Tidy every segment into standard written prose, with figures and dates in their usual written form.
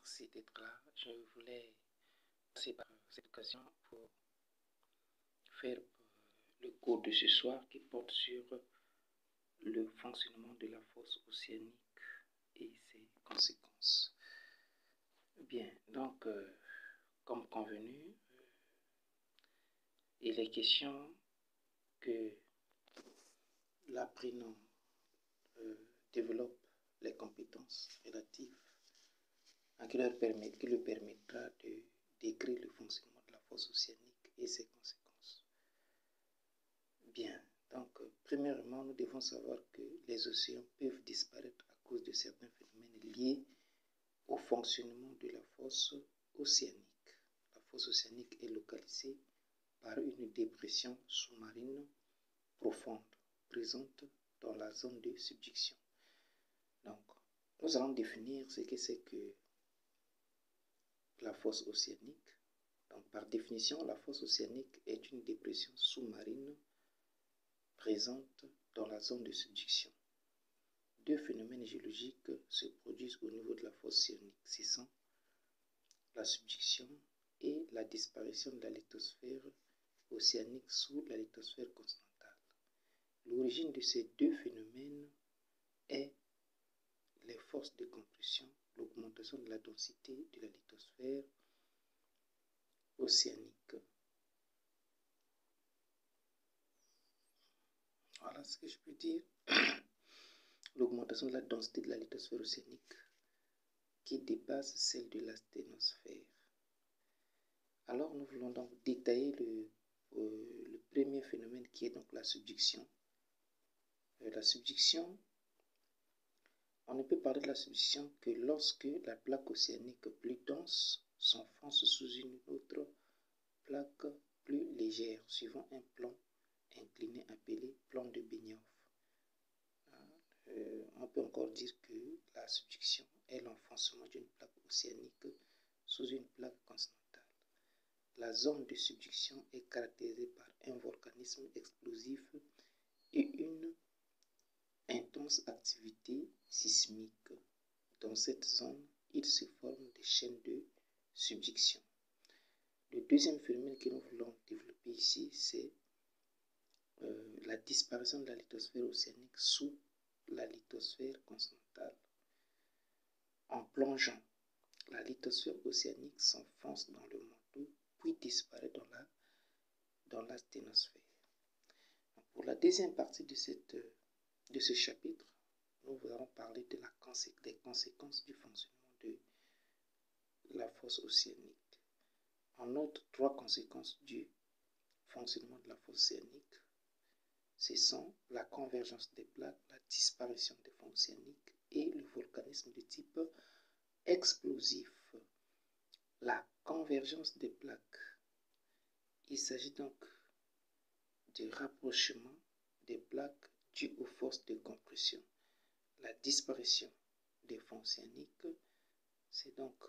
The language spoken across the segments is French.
merci d'être là. Je voulais passer par cette occasion pour faire le cours de ce soir qui porte sur le fonctionnement de la fosse océanique et ses conséquences. Bien, donc, comme convenu, il est question que l'apprenant développe les compétences relatives qui lui permettra de décrire le fonctionnement de la fosse océanique et ses conséquences. Bien, donc, premièrement, nous devons savoir que les océans peuvent disparaître à cause de certains phénomènes liés au fonctionnement de la fosse océanique. La fosse océanique est localisée par une dépression sous-marine profonde présente dans la zone de subduction. Donc, nous allons définir ce que c'est que la fosse océanique. Donc, par définition, la fosse océanique est une dépression sous-marine présente dans la zone de subduction. Deux phénomènes géologiques se produisent au niveau de la fosse océanique, ce sont la subduction et la disparition de la lithosphère océanique sous la lithosphère continentale. L'origine de ces deux phénomènes est les forces de compression, l'augmentation de la densité de la lithosphère océanique. Voilà ce que je peux dire. L'augmentation de la densité de la lithosphère océanique qui dépasse celle de la sténosphère. Alors nous voulons donc détailler le premier phénomène qui est donc la subduction. La subduction, on ne peut parler de la subduction que lorsque la plaque océanique plus dense s'enfonce sous une autre plaque plus légère, suivant un plan incliné appelé plan de Benioff. On peut encore dire que la subduction est l'enfoncement d'une plaque océanique sous une plaque continentale. La zone de subduction est caractérisée par un volcanisme explosif et une intense activité sismique. Dans cette zone, il se forme des chaînes de subduction. Le deuxième phénomène que nous voulons développer ici, c'est la disparition de la lithosphère océanique sous la lithosphère continentale. En plongeant, la lithosphère océanique s'enfonce dans le manteau puis disparaît dans la sténosphère. Pour la deuxième partie de ce chapitre, nous allons parler des conséquences du fonctionnement de la fosse océanique. On note trois conséquences du fonctionnement de la fosse océanique. Ce sont la convergence des plaques, la disparition des fonds océaniques et le volcanisme de type explosif. La convergence des plaques. Il s'agit donc du rapprochement des plaques dû aux forces de compression. La disparition des fonds océaniques, c'est donc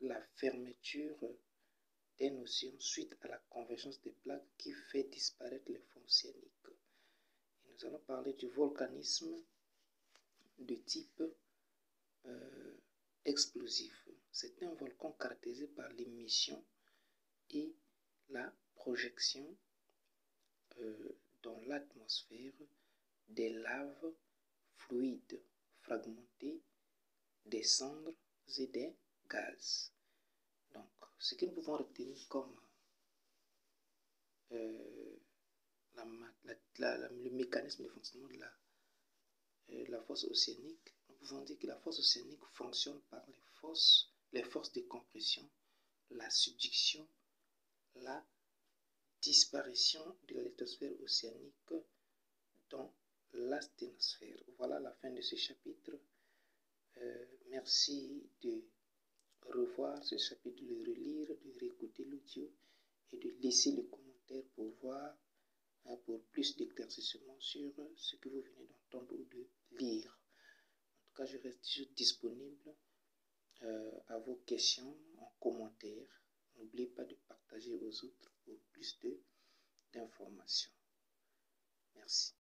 la fermeture d'un océan suite à la convergence des plaques qui fait disparaître les fonds océaniques. Et nous allons parler du volcanisme de type explosif. C'est un volcan caractérisé par l'émission et la projection dans l'atmosphère des laves fluides fragmentées, des cendres et des gaz. Donc, ce que nous pouvons retenir comme le mécanisme de fonctionnement de la fosse océanique, nous pouvons dire que la fosse océanique fonctionne par les forces de compression, la subduction, la disparition de la lithosphère océanique dans la sténosphère. Voilà la fin de ce chapitre. Merci de revoir ce chapitre, de le relire, de réécouter l'audio et de laisser les commentaires pour voir, pour plus d'éclaircissements sur ce que vous venez d'entendre ou de lire. En tout cas, je reste toujours disponible à vos questions en commentaire. N'oubliez pas de partager aux autres pour plus d'informations. Merci.